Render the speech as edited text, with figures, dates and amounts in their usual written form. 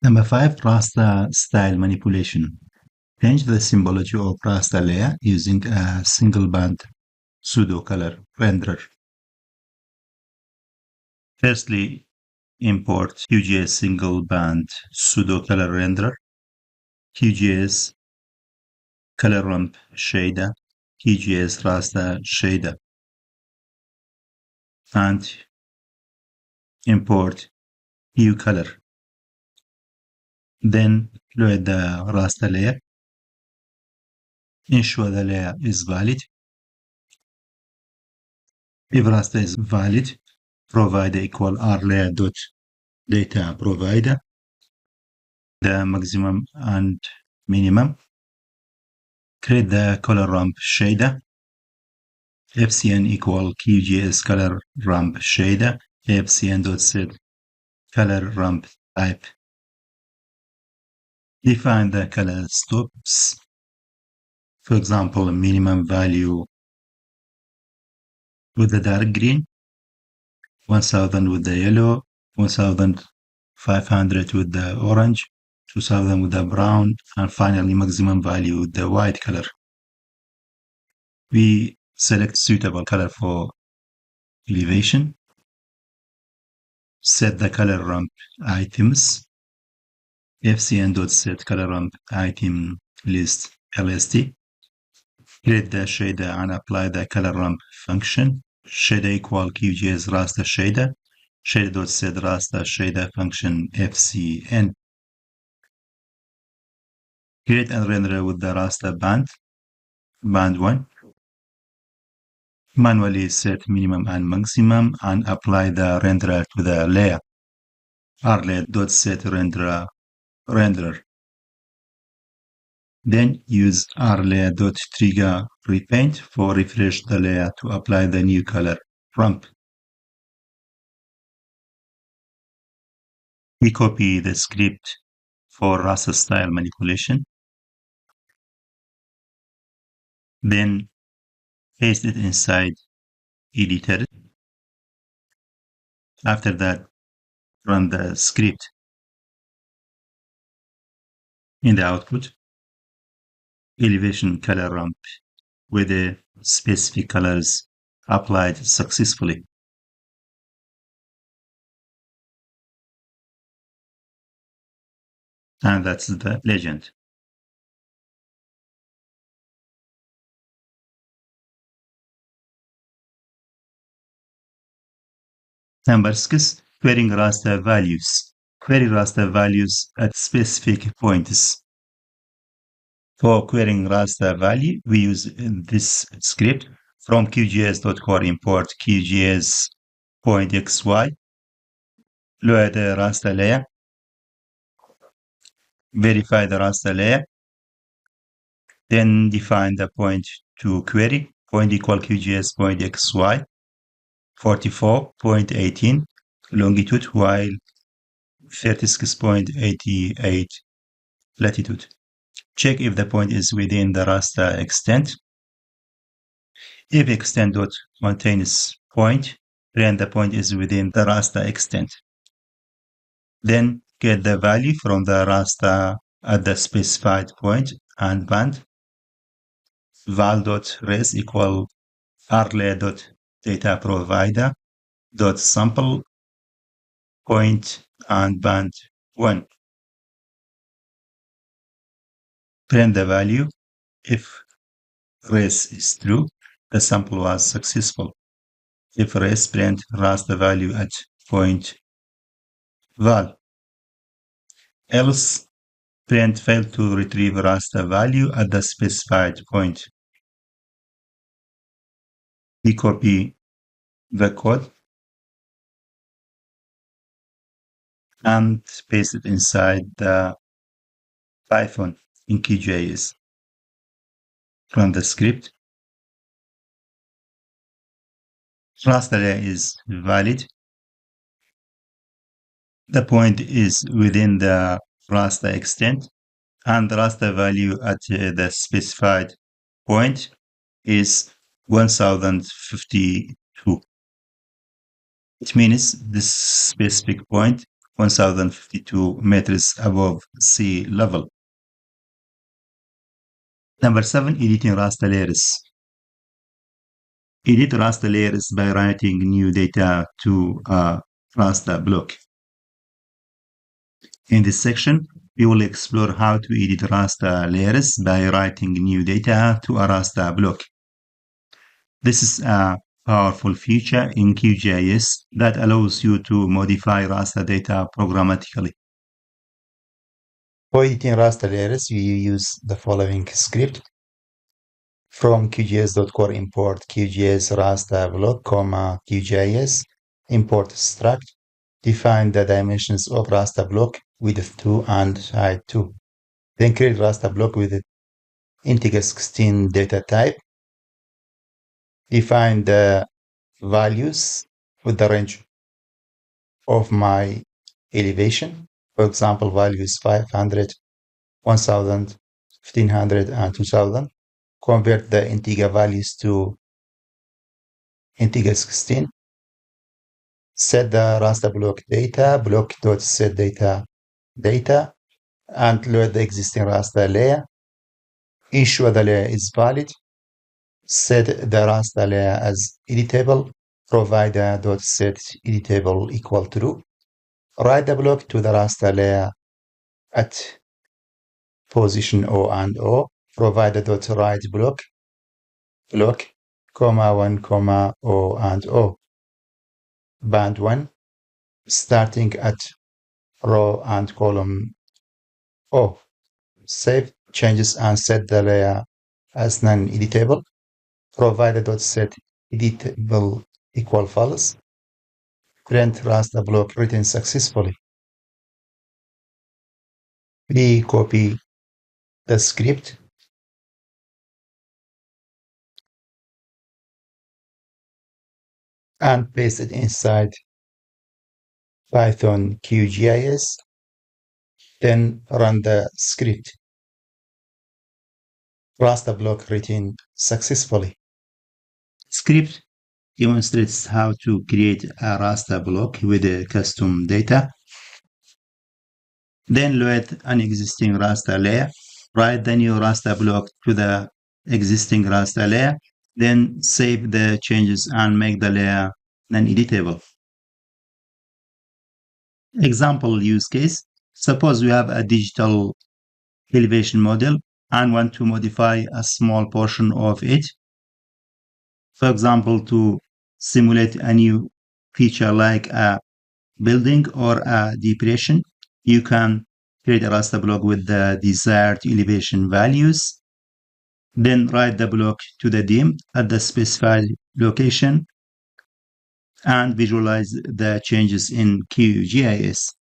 Number 5, raster style manipulation. Change the symbology of raster layer using a single band pseudo color renderer. Firstly, import QGIS single band pseudo color renderer, QGIS color ramp shader, QGIS raster shader, and import hue color. Then load the raster layer. Ensure the layer is valid. If raster is valid, provide equal rlayer.data provider, the maximum and minimum. Create the color ramp shader. FCN equal QGIS color ramp shader. FCN.set color ramp type. Define the color stops. For example, minimum value with the dark green, 1000 with the yellow, 1500 with the orange, 2000 with the brown, and finally maximum value with the white color. We select suitable color for elevation. Set the color ramp items. FCN.set color ramp item list LST. Create the shader and apply the color ramp function. Shader equal QGIS raster shader. Shader.set raster shader function FCN. Create and render with the raster band. Band 1. Manually set minimum and maximum and apply the renderer to the layer. rlayer.set renderer. Then use rlayer.trigger repaint for refresh the layer to apply the new color ramp. We copy the script for raster style manipulation. Then paste it inside editor. After that, run the script in the output. Elevation color ramp with the specific colors applied successfully. And that's the legend. Number 6, querying raster values. Query raster values at specific points. For querying raster value, we use this script from QGIS.core import QGIS point XY. Load the raster layer. Verify the raster layer. Then define the point to query. Point equal QGIS point XY. 44.18 longitude while 36.88 latitude. Check if the point is within the raster extent. If extent dot contains point, then the point is within the raster extent. Then get the value from the raster at the specified point and band. val.res equal rlayer.data provider dot sample point and band 1. Print the value. If res is true, the sample was successful. If res, print raster value at point val. Else, print failed to retrieve raster value at the specified point. We copy the code and paste it inside the Python in QGIS. Run the script. Raster layer is valid. The point is within the raster extent, and the raster value at the specified point is 1052. It means this specific point 1,052 meters above sea level. Number 7, editing raster layers. Edit raster layers by writing new data to a raster block. In this section, we will explore how to edit raster layers by writing new data to a raster block. This is a powerful feature in QGIS that allows you to modify raster data programmatically. For editing raster layers, we use the following script. From QGIS.core import QGIS raster block, QGIS, import struct, define the dimensions of raster block, width 2 and height 2. Then create raster block with integer 16 data type. Define the values with the range of my elevation. For example, value is 500, 1000, 1500, and 2000. Convert the integer values to integer 16. Set the raster block data, block.setData, and load the existing raster layer. Ensure the layer is valid. Set the raster layer as editable. Provide a .setEditable equal true. Write the block to the raster layer at position O and O. Provide a .write block, comma 1, comma O and O. Band 1, starting at row and column O. Save changes and set the layer as non-editable. Provide a .setEditable equal false. Print raster block written successfully. We copy the script and paste it inside Python QGIS. Then run the script. Raster block written successfully. Script demonstrates how to create a raster block with a custom data. Then load an existing raster layer. Write the new raster block to the existing raster layer. Then save the changes and make the layer non-editable. Example use case. Suppose we have a digital elevation model and want to modify a small portion of it. For example, to simulate a new feature like a building or a depression, you can create a raster block with the desired elevation values. Then write the block to the DIM at the specified location and visualize the changes in QGIS.